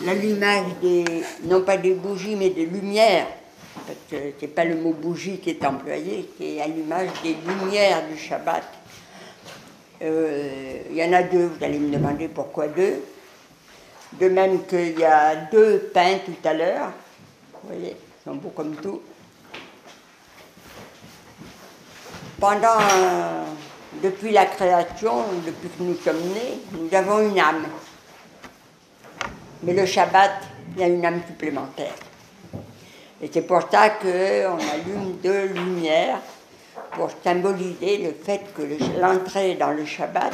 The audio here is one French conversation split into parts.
l'allumage des, non pas des bougies, mais des lumières, parce que c'est pas le mot bougie qui est employé, c'est allumage des lumières du Shabbat. Il y en a deux, vous allez me demander pourquoi deux. De même qu'il y a deux pains tout à l'heure, vous voyez, ils sont beaux comme tout. Depuis la création, depuis que nous sommes nés, nous avons une âme. Mais le Shabbat, il y a une âme supplémentaire. Et c'est pour ça qu'on allume deux lumières pour symboliser le fait que l'entrée dans le Shabbat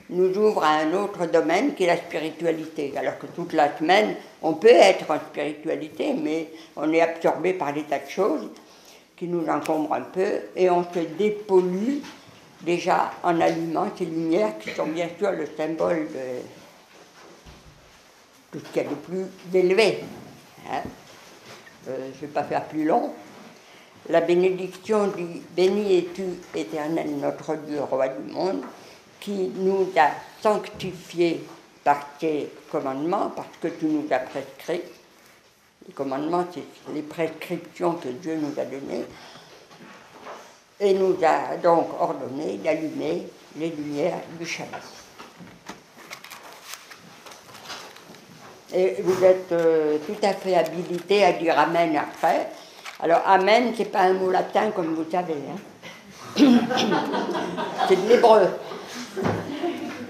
nous ouvre à un autre domaine qui est la spiritualité. Alors que toute la semaine, on peut être en spiritualité, mais on est absorbé par des tas de choses qui nous encombrent un peu et on se dépollue déjà en allumant ces lumières qui sont bien sûr le symbole de tout ce qu'il y a de plus élevé. Hein. Je ne vais pas faire plus long. La bénédiction dit « Béni es-tu, Éternel, notre Dieu, roi du monde », qui nous a sanctifiés par tes commandements, parce que tu nous as prescrits. Les commandements, c'est les prescriptions que Dieu nous a données, et nous a donc ordonné d'allumer les lumières du Shabbat. Et vous êtes tout à fait habilité à dire Amen après. Alors Amen, c'est pas un mot latin comme vous savez, hein. C'est de l'hébreu.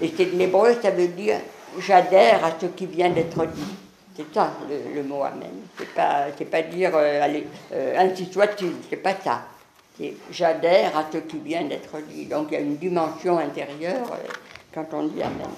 Et c'est de l'hébreu, ça veut dire j'adhère à ce qui vient d'être dit. C'est ça le mot Amen. C'est pas dire allez, ainsi soit-il, c'est pas ça. C'est j'adhère à ce qui vient d'être dit. Donc il y a une dimension intérieure quand on dit Amen.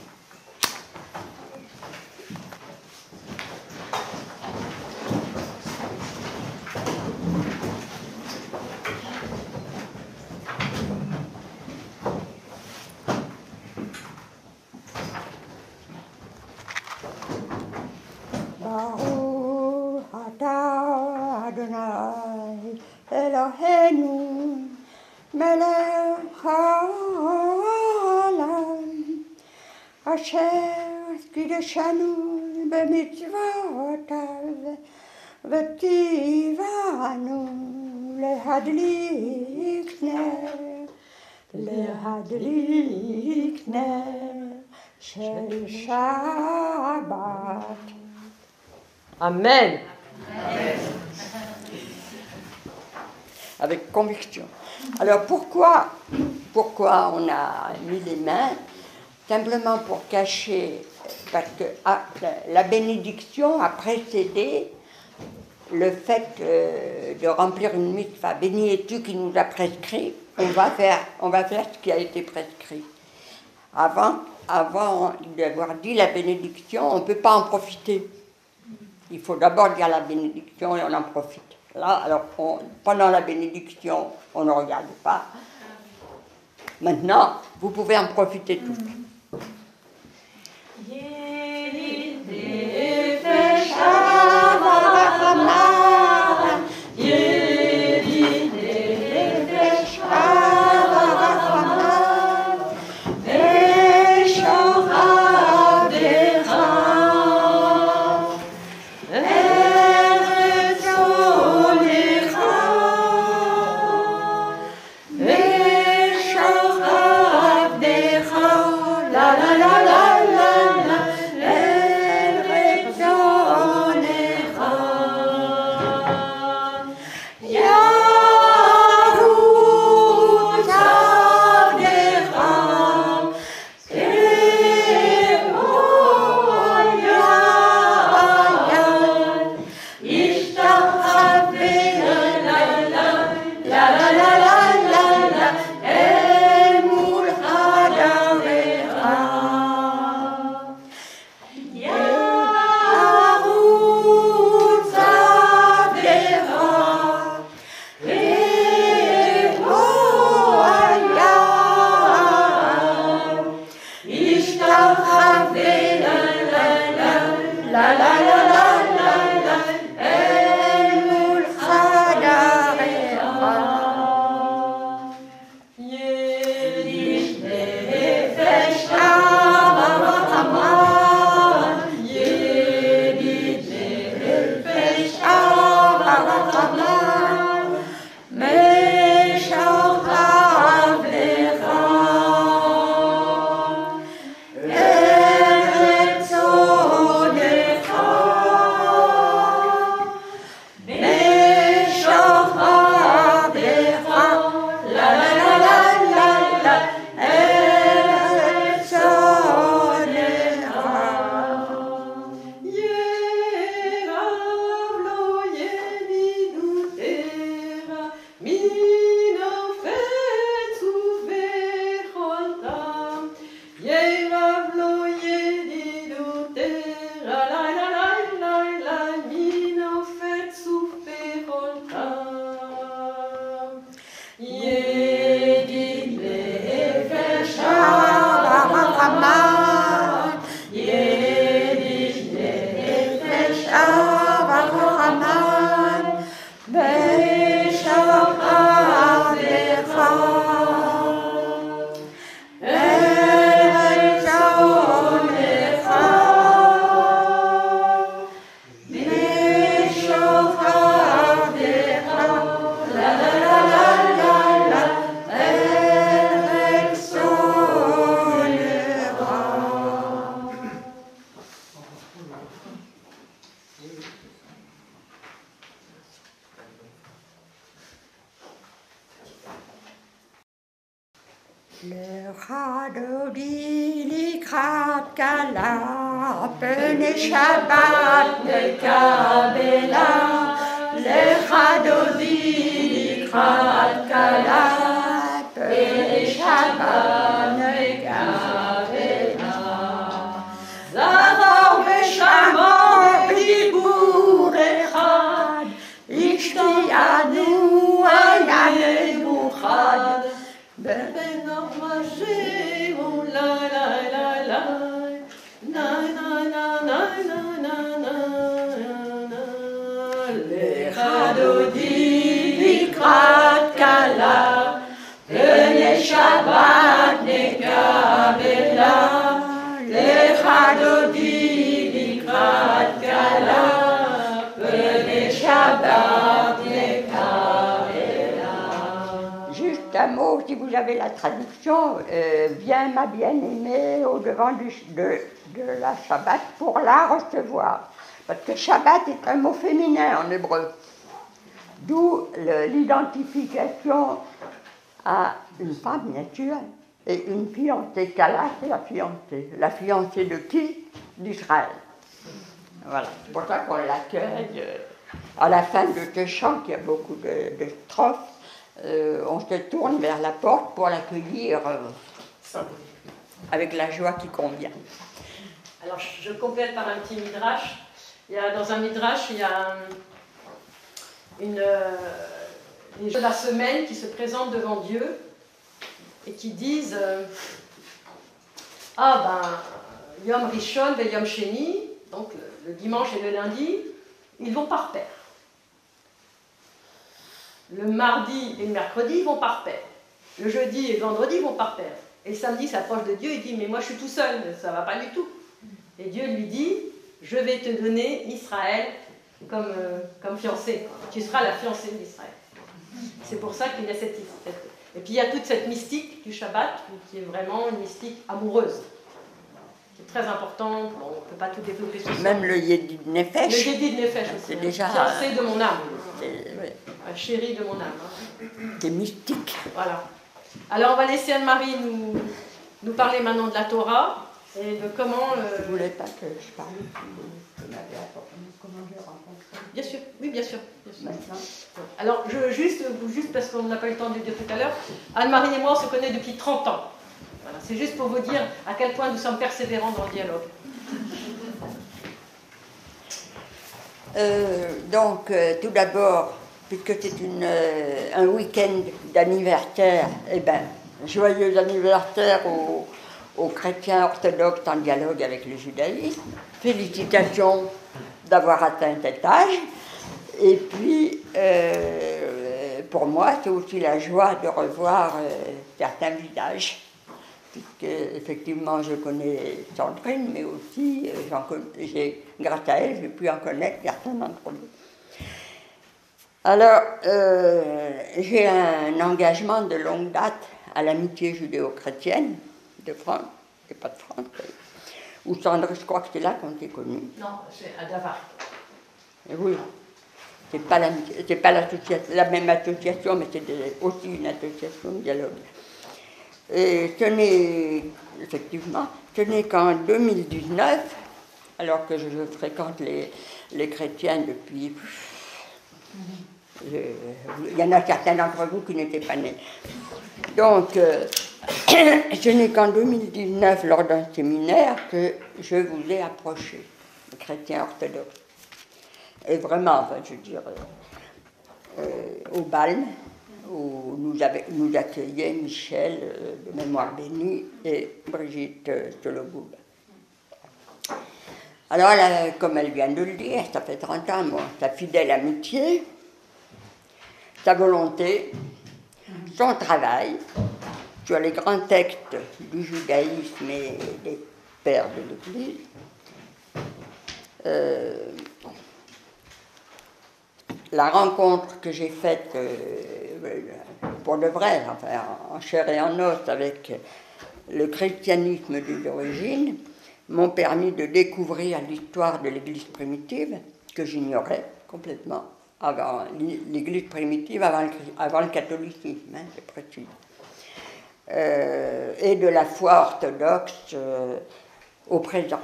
Baruch atah Adonai Eloheinu melech haolam asher kiddushanu b'mitzvotav v'tivanu lehadlik ner shel Shabbat. Amen. Amen. Avec conviction. Alors pourquoi on a mis les mains? Simplement pour cacher, parce que la bénédiction a précédé le fait de remplir une mitzvah. Béni es-tu qui nous a prescrit, on va faire ce qui a été prescrit. Avant d'avoir dit la bénédiction, on ne peut pas en profiter. Il faut d'abord dire la bénédiction et on en profite. Là, alors, pendant la bénédiction, on ne regarde pas. Maintenant, vous pouvez en profiter tous. Le radodi li krat kala, pene Shabbat le kabela. Le radodi li krat kala, pene Shabbat le kabela. Zahor veshamor dibur echad, ishti anu ayane buchad. Ben Armaché, oh la la la la, na na na na na na na na. Le Hadodi likrat kala, le Shabbat nekabela. Le Hadodi likrat kala, le Shabbat nekabela. Juste un mot, si vous avez la traduction, viens ma bien-aimée au-devant de la Shabbat pour la recevoir. Parce que Shabbat est un mot féminin en hébreu. D'où l'identification à une femme, bien sûr, et une fiancée. Kala, c'est la fiancée. La fiancée de qui? D'Israël. Voilà, c'est pour ça qu'on l'accueille. À la fin de ce chant, qui a beaucoup de strophes, on se tourne vers la porte pour l'accueillir avec la joie qui convient. Alors je complète par un petit midrash. Dans un midrash, il y a les jours de la semaine qui se présentent devant Dieu et qui disent ah ben, Yom Rishon et Yom Sheni, donc le dimanche et le lundi, ils vont par paire. Le mardi et le mercredi, ils vont par paire. Le jeudi et le vendredi, ils vont par paire. Et le samedi, il s'approche de Dieu et dit, mais moi je suis tout seul, ça ne va pas du tout. Et Dieu lui dit, je vais te donner Israël comme fiancée. Tu seras la fiancée d'Israël. C'est pour ça qu'il y a cette... Et puis il y a toute cette mystique du Shabbat, qui est vraiment une mystique amoureuse, qui est très importante. Bon, on ne peut pas tout développer sur ça. Même le Yedid Nefesh. Le Yedid Nefesh aussi. C'est déjà... Fiancée de mon âme. Ouais. Chérie de mon âme. C'est mystique. Voilà. Alors on va laisser Anne-Marie nous parler maintenant de la Torah et de comment... Je ne voulais pas que je parle de ma vie, comment je l'ai rencontré. Bien sûr, oui, bien sûr. Maintenant. Alors, juste parce qu'on n'a pas eu le temps de le dire tout à l'heure, Anne-Marie et moi, on se connaît depuis 30 ans. Voilà, c'est juste pour vous dire à quel point nous sommes persévérants dans le dialogue. Tout d'abord, puisque c'est un week-end d'anniversaire, eh bien, joyeux anniversaire aux chrétiens orthodoxes en dialogue avec le judaïsme. Félicitations d'avoir atteint cet âge. Et puis, pour moi, c'est aussi la joie de revoir certains visages, puisque effectivement, je connais Sandrine, mais aussi, grâce à elle, j'ai pu en connaître certains d'entre vous. Alors, j'ai un engagement de longue date à l'amitié judéo-chrétienne de France, et pas de France, où Sandrine, je crois que c'est là qu'on s'est connus. Non, c'est à Davar. Oui. C'est pas la même association, mais c'est aussi une association de dialogue. Et ce n'est qu'en 2019, alors que je fréquente les chrétiens depuis... il y en a certains d'entre vous qui n'étaient pas nés. Donc, ce n'est qu'en 2019, lors d'un séminaire, que je vous ai approché, les chrétiens orthodoxes. Et vraiment, enfin, je veux dire, au Balme, où nous accueillaient Michel, de mémoire bénie, et Brigitte Sologoub. Alors, comme elle vient de le dire, ça fait 30 ans, moi, sa fidèle amitié, sa volonté, son travail sur les grands textes du judaïsme et des pères de l'Église, la rencontre que j'ai faite pour de vrai, enfin, en chair et en os avec le christianisme des origines, m'ont permis de découvrir l'histoire de l'Église primitive, que j'ignorais complètement, avant l'Église primitive, avant le catholicisme, hein, c'est précis. et de la foi orthodoxe au présent.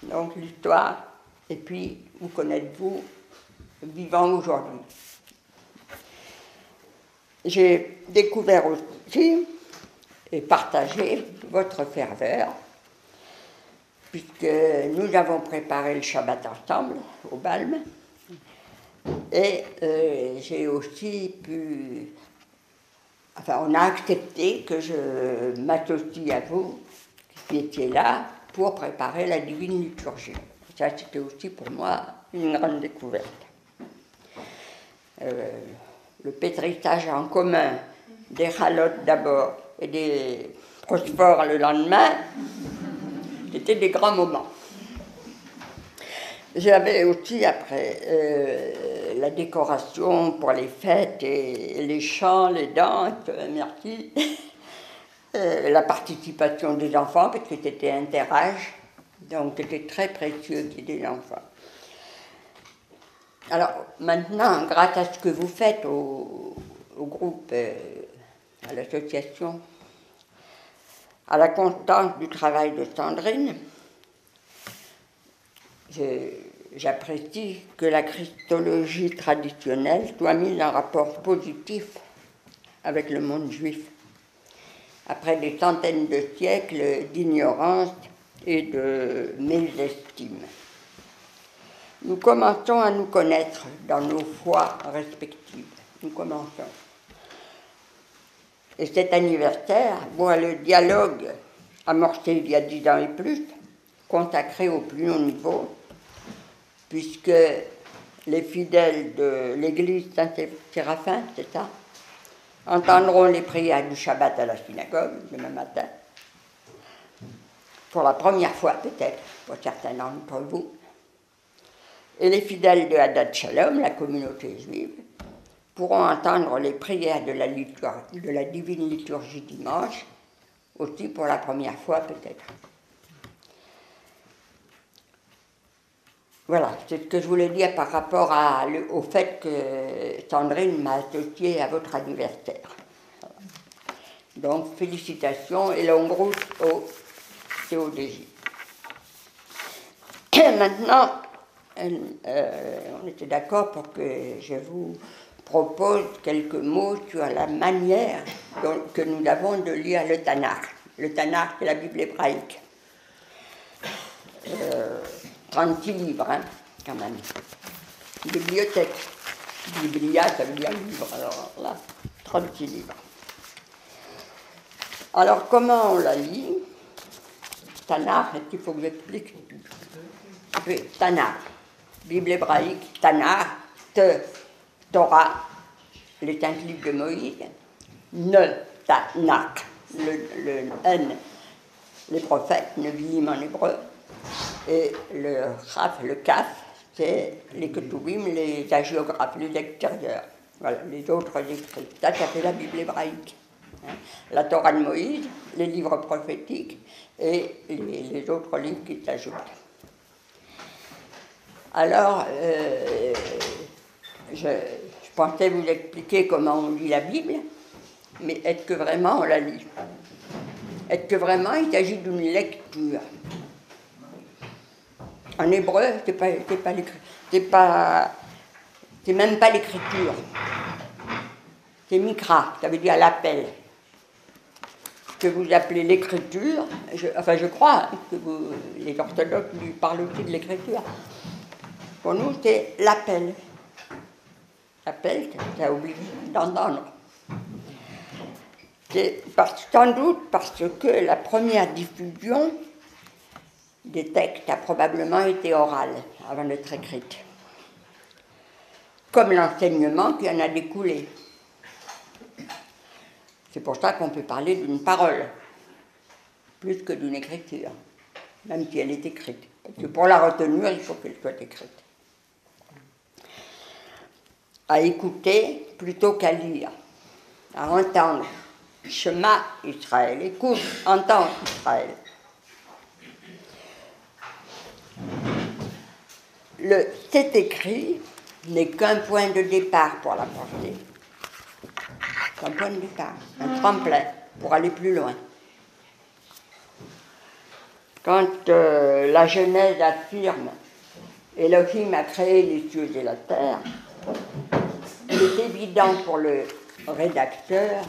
Donc l'histoire, et puis vous connaître-vous vivant aujourd'hui. J'ai découvert aussi et partagé votre ferveur, puisque nous avons préparé le Shabbat ensemble au Balme, et j'ai aussi pu... Enfin, on a accepté que je m'associe à vous, qui étiez là, pour préparer la divine liturgie. Ça, c'était aussi pour moi une grande découverte. Le pétrissage en commun des chalotes d'abord et des prosphores le lendemain, c'était des grands moments. J'avais aussi, après, la décoration pour les fêtes et les chants, les danses, merci, la participation des enfants, parce que c'était interâge, donc c'était très précieux qu'il y ait des enfants. Alors, maintenant, grâce à ce que vous faites au groupe, à l'association, à la constance du travail de Sandrine, j'apprécie que la christologie traditionnelle soit mise en rapport positif avec le monde juif, après des centaines de siècles d'ignorance et de mésestime. Nous commençons à nous connaître dans nos foi respectives. Nous commençons. Et cet anniversaire voit le dialogue amorcé il y a 10 ans et plus, consacré au plus haut niveau, puisque les fidèles de l'église Saint-Séraphin, c'est ça, entendront les prières du Shabbat à la synagogue demain matin, pour la première fois peut-être, pour certains d'entre vous. Et les fidèles de Hadat Shalom, la communauté juive, pourront entendre les prières de la divine liturgie dimanche, aussi pour la première fois peut-être. Voilà, c'est ce que je voulais dire par rapport au fait que Sandrine m'a associée à votre anniversaire. Donc, félicitations et longue route au CODJ. Maintenant, on était d'accord pour que je vous propose quelques mots sur la manière que nous avons de lire le Tanakh. Le Tanakh, c'est la Bible hébraïque. 36 livres, hein, quand même. Bibliothèque. Biblia, ça veut dire livre. Alors là, 36 livres. Alors, comment on la lit? Tanakh, est-ce qu'il faut que j'explique? Tanakh. Bible hébraïque, Tanakh, Torah, les 5 livres de Moïse, Tanakh, le N, les prophètes, Nevi'im en hébreu, et le Kaf, c'est les Ketuvim, les hagiographes, les extérieurs. Voilà, les autres écrits. Ça fait la Bible hébraïque. Hein. La Torah de Moïse, les livres prophétiques et les autres livres qui s'ajoutent. Alors, je pensais vous expliquer comment on lit la Bible, mais est-ce que vraiment on la lit? Est-ce que vraiment il s'agit d'une lecture? En hébreu, c'est même pas l'écriture. C'est mikra, ça veut dire l'appel. Que vous appelez l'écriture, je crois que les orthodoxes lui parlent aussi de l'écriture. Pour nous, c'est l'appel. L'appel, ça oblige d'entendre. C'est sans doute parce que la première diffusion des textes a probablement été orale avant d'être écrite. Comme l'enseignement qui en a découlé. C'est pour ça qu'on peut parler d'une parole, plus que d'une écriture, même si elle est écrite. Parce que pour la retenir, il faut qu'elle soit écrite. À écouter plutôt qu'à lire, à entendre. Shema Israël, écoute, entends Israël. Le c'est écrit n'est qu'un point de départ pour la pensée. Un point de départ, un tremplin. pour aller plus loin. Quand la Genèse affirme « Elohim a créé les cieux et la terre », il est évident pour le rédacteur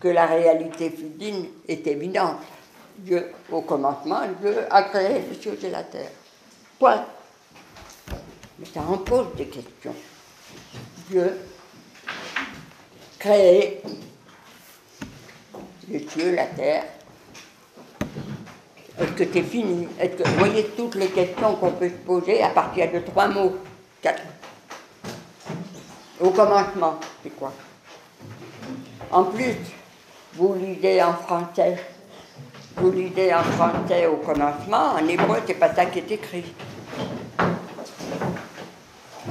que la réalité divine est évidente. Dieu, au commencement, Dieu a créé les cieux et la terre. Point. Mais ça en pose des questions. Dieu crée les cieux, la terre. Est-ce que c'est fini? Vous voyez toutes les questions qu'on peut se poser à partir de 3 mots, 4. Au commencement, c'est quoi? En plus, vous lisez en français au commencement, en hébreu, c'est pas ça qui est écrit.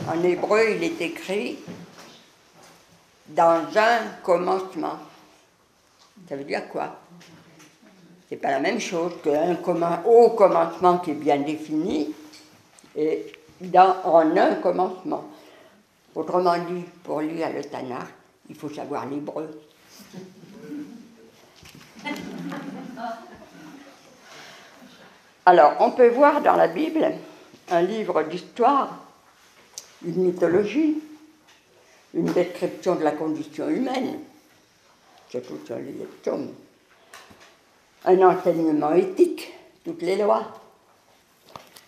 En hébreu, il est écrit dans un commencement. Ça veut dire quoi? C'est pas la même chose au commencement qui est bien défini et en un commencement. Autrement dit, pour lire le Tanakh, il faut savoir l'hébreu. Alors, on peut voir dans la Bible un livre d'histoire, une mythologie, une description de la condition humaine, surtout sur les psaumes, un enseignement éthique, toutes les lois,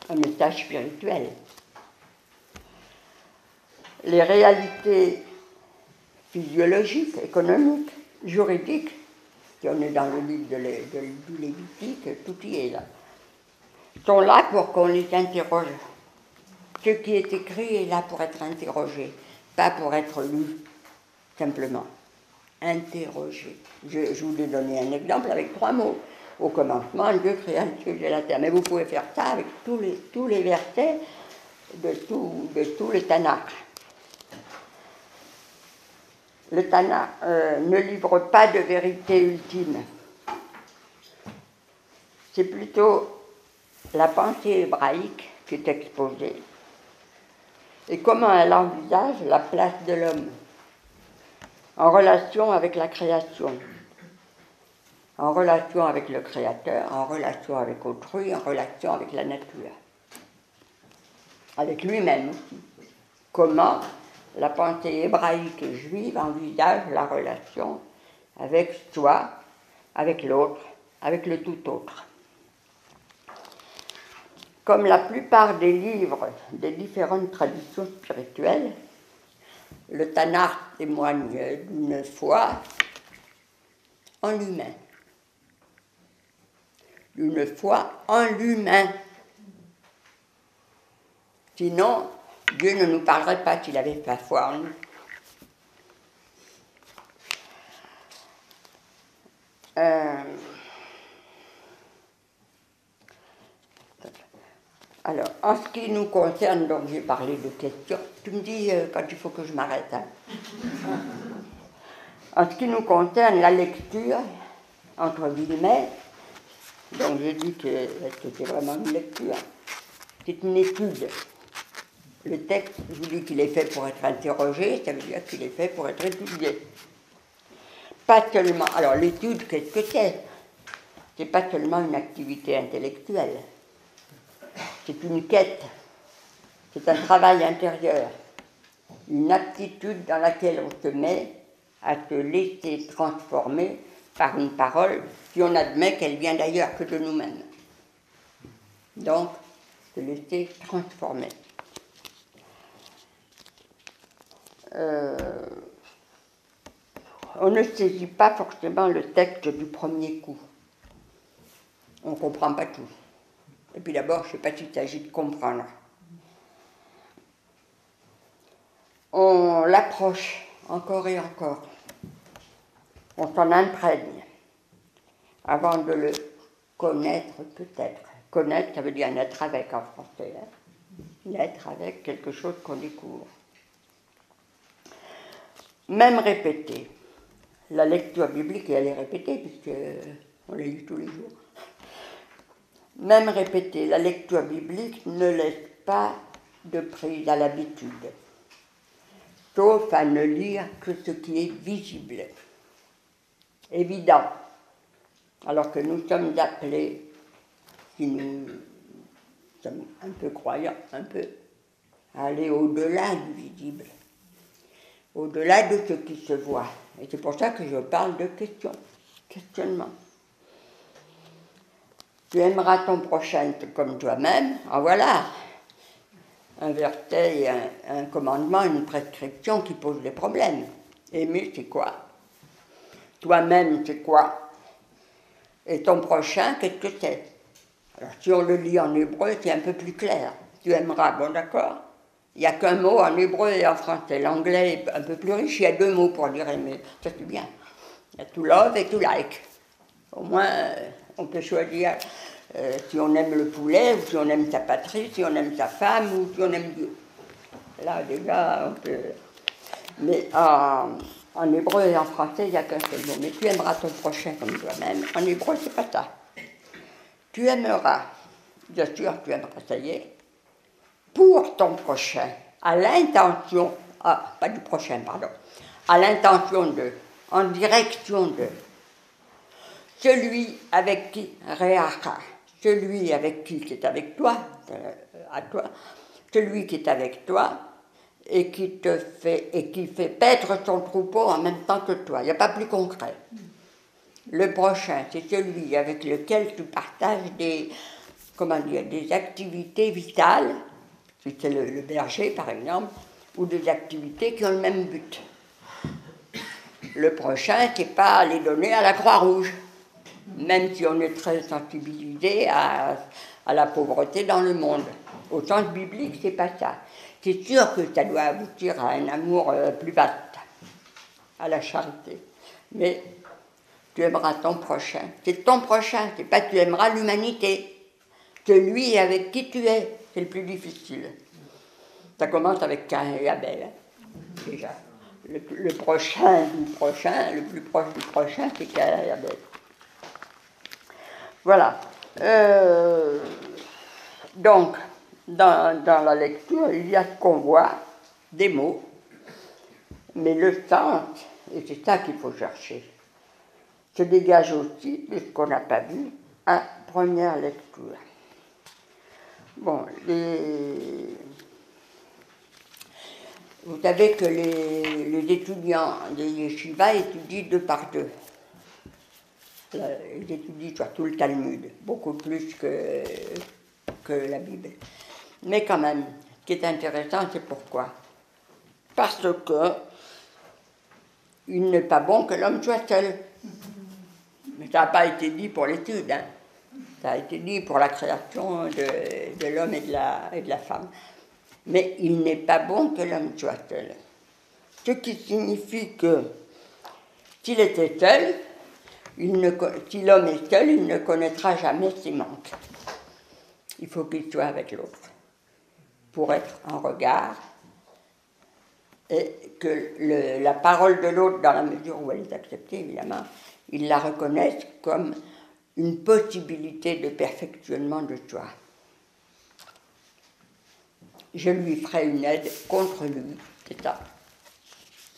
un message spirituel. Les réalités physiologiques, économiques, juridiques, si on est dans le livre du Lévitique, tout y est là, sont là pour qu'on les interroge. Ce qui est écrit est là pour être interrogé, pas pour être lu, simplement. Interrogé. Je vous ai donné un exemple avec 3 mots. Au commencement, Dieu créa le ciel et la terre. Mais vous pouvez faire ça avec tous les versets de tout le Tanakh. Le Tanakh ne livre pas de vérité ultime. C'est plutôt la pensée hébraïque qui est exposée et comment elle envisage la place de l'homme en relation avec la création, en relation avec le Créateur, en relation avec autrui, en relation avec la nature, avec lui-même aussi. Comment la pensée hébraïque et juive envisage la relation avec soi, avec l'autre, avec le tout autre. Comme la plupart des livres des différentes traditions spirituelles, le Tanakh témoigne d'une foi en l'humain. D'une foi en l'humain. Sinon, Dieu ne nous parlerait pas s'il n'avait pas foi en nous. Alors, en ce qui nous concerne, donc j'ai parlé de questions. Tu me dis quand il faut que je m'arrête. Hein. En ce qui nous concerne, la lecture, entre guillemets, donc j'ai dit que c'était vraiment une lecture, c'est une étude. Le texte, je vous dis qu'il est fait pour être interrogé, ça veut dire qu'il est fait pour être étudié. Pas seulement. Alors l'étude, qu'est-ce que c'est? C'est pas seulement une activité intellectuelle. C'est une quête, c'est un travail intérieur, une aptitude dans laquelle on se met à se laisser transformer par une parole si on admet qu'elle vient d'ailleurs que de nous-mêmes. Donc, se laisser transformer. On ne saisit pas forcément le texte du premier coup. On ne comprend pas tout. Et puis d'abord, je ne sais pas s'il s'agit de comprendre. On l'approche encore et encore. On s'en imprègne avant de le connaître peut-être. Connaître, ça veut dire naître avec en français. Hein. Naître avec quelque chose qu'on découvre. Même répéter. La lecture biblique, elle est répétée puisqu'on la lit tous les jours. Même répéter, la lecture biblique ne laisse pas de prise à l'habitude, sauf à ne lire que ce qui est visible. évident. Alors que nous sommes appelés, si nous sommes un peu croyants, un peu, à aller au-delà du visible, au-delà de ce qui se voit. Et c'est pour ça que je parle de questionnement. Tu aimeras ton prochain comme toi-même. En voilà un verset, un commandement, une prescription qui pose des problèmes. Aimer, c'est quoi? Toi-même, c'est quoi? Et ton prochain, qu'est-ce que c'est? Alors, si on le lit en hébreu, c'est un peu plus clair. Tu aimeras, bon d'accord? Il n'y a qu'un mot en hébreu et en français. L'anglais est un peu plus riche, il y a 2 mots pour dire aimer. Ça, c'est bien. Il y a to love et to like. Au moins, on peut choisir si on aime le poulet, ou si on aime sa patrie, si on aime sa femme, ou si on aime Dieu. Là, déjà, on peut... Mais en hébreu et en français, il n'y a qu'un seul mot. Mais tu aimeras ton prochain comme toi-même. En hébreu, c'est pas ça. Tu aimeras, bien sûr, tu aimeras, ça y est, pour ton prochain, à l'intention, pas du prochain, pardon, à l'intention de, en direction de, celui avec qui, réacha, celui avec qui c'est avec toi, à toi, celui qui est avec toi, et qui fait paître son troupeau en même temps que toi. Il n'y a pas plus concret. Le prochain, c'est celui avec lequel tu partages des activités vitales, si c'est le berger par exemple, ou des activités qui ont le même but. Le prochain, c'est pas aller donner à la Croix-Rouge, même si on est très sensibilisé à la pauvreté dans le monde. Au sens biblique, c'est pas ça. C'est sûr que ça doit aboutir à un amour plus vaste, à la charité. Mais tu aimeras ton prochain. C'est ton prochain, c'est pas tu aimeras l'humanité. Celui avec qui tu es, c'est le plus difficile. Ça commence avec Caïn et Abel, déjà. Le prochain du prochain, le plus proche du prochain, c'est Caïn et Abel. Voilà. Donc, dans la lecture, il y a ce qu'on voit, des mots, mais le sens, et c'est ça qu'il faut chercher, se dégage aussi de ce qu'on n'a pas vu à première lecture. Bon, vous savez que les étudiants des yeshivas étudient 2 par 2. Ils étudient surtout le Talmud, beaucoup plus que la Bible. Mais quand même, ce qui est intéressant, c'est pourquoi. Parce que il n'est pas bon que l'homme soit seul. Mais ça n'a pas été dit pour l'étude, hein. Ça a été dit pour la création de l'homme et de la femme. Mais il n'est pas bon que l'homme soit seul. Ce qui signifie que s'il était seul, si l'homme est seul, il ne connaîtra jamais ses manques. Il faut qu'il soit avec l'autre pour être en regard et que la parole de l'autre, dans la mesure où elle est acceptée, évidemment, il la reconnaisse comme une possibilité de perfectionnement de soi. Je lui ferai une aide contre lui, c'est ça.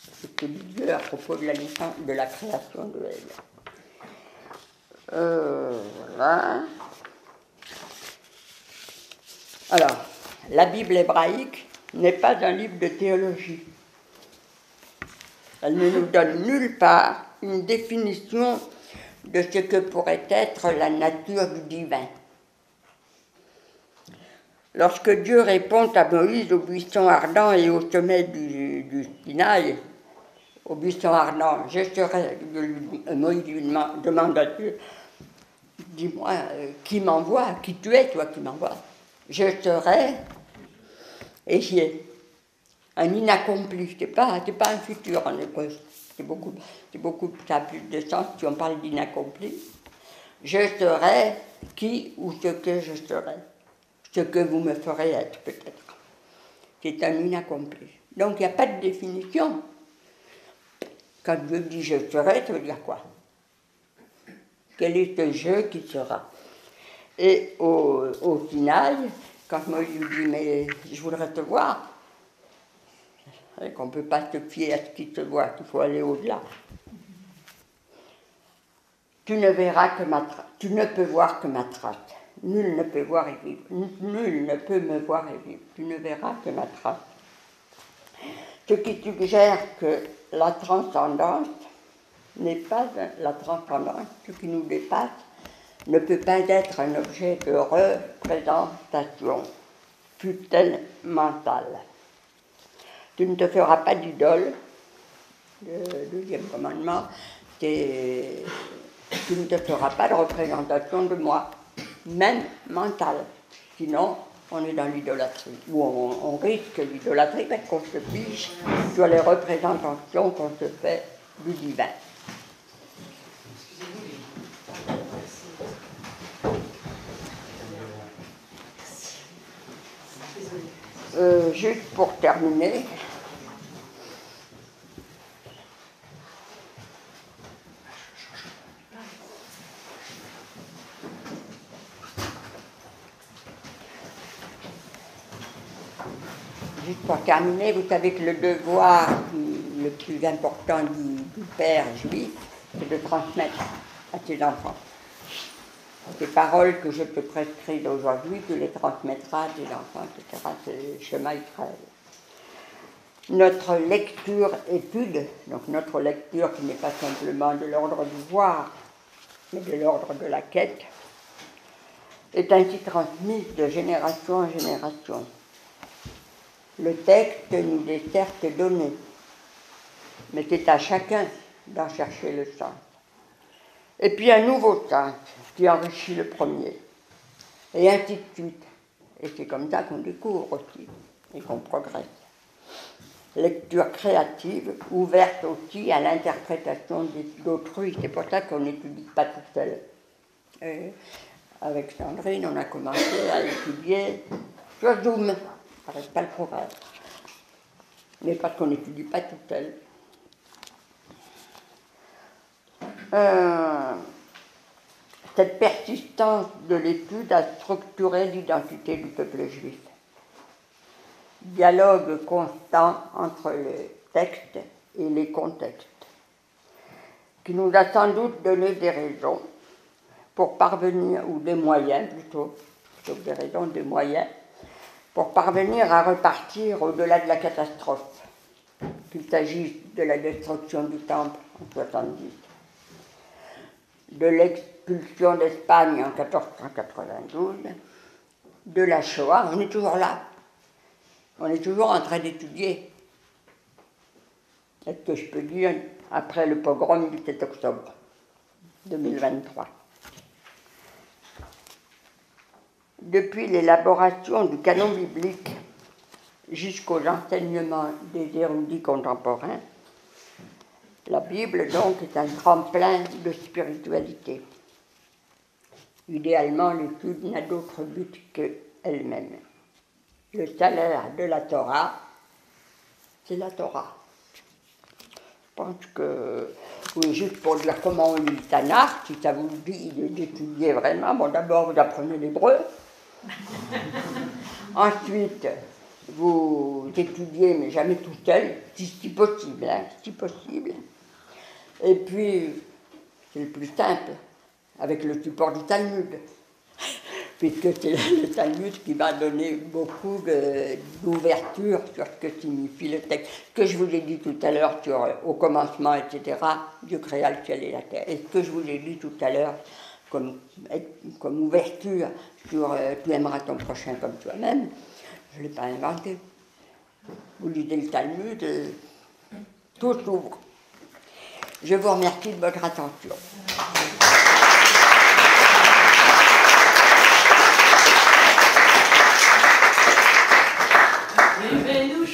C'est ce que dit Dieu à propos de la naissance, de la création de Ève. Voilà. Alors, la Bible hébraïque n'est pas un livre de théologie. Elle ne nous donne nulle part une définition de ce que pourrait être la nature du divin. Lorsque Dieu répond à Moïse au buisson ardent et au sommet du Sinaï, au buisson ardent, Moïse lui demande à Dieu, dis-moi, qui m'envoie, qui tu es, toi qui m'envoies? Je serai, et j'y ai. Un inaccompli, c'est pas un futur en hébreu, ça a plus de sens si on parle d'inaccompli. Je serai qui ou ce que je serai, ce que vous me ferez être peut-être. C'est un inaccompli. Donc il n'y a pas de définition. Quand Dieu dit je serai, ça veut dire quoi? Quel est ce je qui sera? Et au Sinaï, quand Moïse lui dit mais je voudrais te voir, et qu'on ne peut pas se fier à ce qui se voit, qu'il faut aller au-delà. tu ne verras que ma trace. Tu ne peux voir que ma trace. Nul ne peut voir et vivre. Nul ne peut me voir et vivre. Tu ne verras que ma trace. Ce qui suggère que la transcendance n'est pas la transcendance, ce qui nous dépasse, ne peut pas être un objet de représentation, fût-elle mentale. Tu ne te feras pas d'idole, le deuxième commandement, tu ne te feras pas de représentation de moi, même mentale. Sinon, on est dans l'idolâtrie, ou on risque l'idolâtrie parce qu'on se fiche sur les représentations qu'on se fait du divin. Juste pour terminer, vous savez que le devoir le plus important du père juif, c'est de transmettre à ses enfants. Ces paroles que je te prescris aujourd'hui, tu les transmettras à tes enfants, etc. C'est le schéma Israël. Notre lecture-étude, donc notre lecture qui n'est pas simplement de l'ordre du voir, mais de l'ordre de la quête, est ainsi transmise de génération en génération. Le texte nous est certes donné, mais c'est à chacun d'en chercher le sens. Et puis un nouveau sens qui enrichit le premier, et ainsi de suite. Et c'est comme ça qu'on découvre aussi, et qu'on progresse. Lecture créative, ouverte aussi à l'interprétation d'autrui. C'est pour ça qu'on n'étudie pas tout seul. Et avec Sandrine, on a commencé à étudier sur Zoom. Ça n'arrête pas le progrès. Mais parce qu'on n'étudie pas tout seul. Cette persistance de l'étude a structuré l'identité du peuple juif. Dialogue constant entre les textes et les contextes, qui nous a sans doute donné des raisons pour parvenir, ou des moyens plutôt que des raisons, des moyens, pour parvenir à repartir au-delà de la catastrophe, qu'il s'agisse de la destruction du temple en 70, de l'expulsion d'Espagne en 1492, de la Shoah. On est toujours là. On est toujours en train d'étudier. Est-ce que je peux dire après le pogrom du 7 octobre 2023. Depuis l'élaboration du canon biblique jusqu'aux enseignements des érudits contemporains, la Bible, donc, est un tremplin de spiritualité. Idéalement, l'étude n'a d'autre but qu'elle-même. Le salaire de la Torah, c'est la Torah. Je pense que, oui, juste pour dire comment on lit le Tanakh, si ça vous dit d'étudier vraiment, bon, d'abord vous apprenez l'hébreu, ensuite vous étudiez, mais jamais tout seul, si possible, hein, si possible. Et puis, c'est le plus simple, avec le support du Talmud, puisque c'est le Talmud qui va donner beaucoup d'ouverture sur ce que signifie le texte. Ce que je vous ai dit tout à l'heure sur au commencement, etc., Dieu créa le ciel et la terre. Et ce que je vous ai dit tout à l'heure comme ouverture sur tu aimeras ton prochain comme toi-même, je ne l'ai pas inventé. Vous lisez le Talmud, tout s'ouvre. Je vous remercie de votre attention. Vivez-nous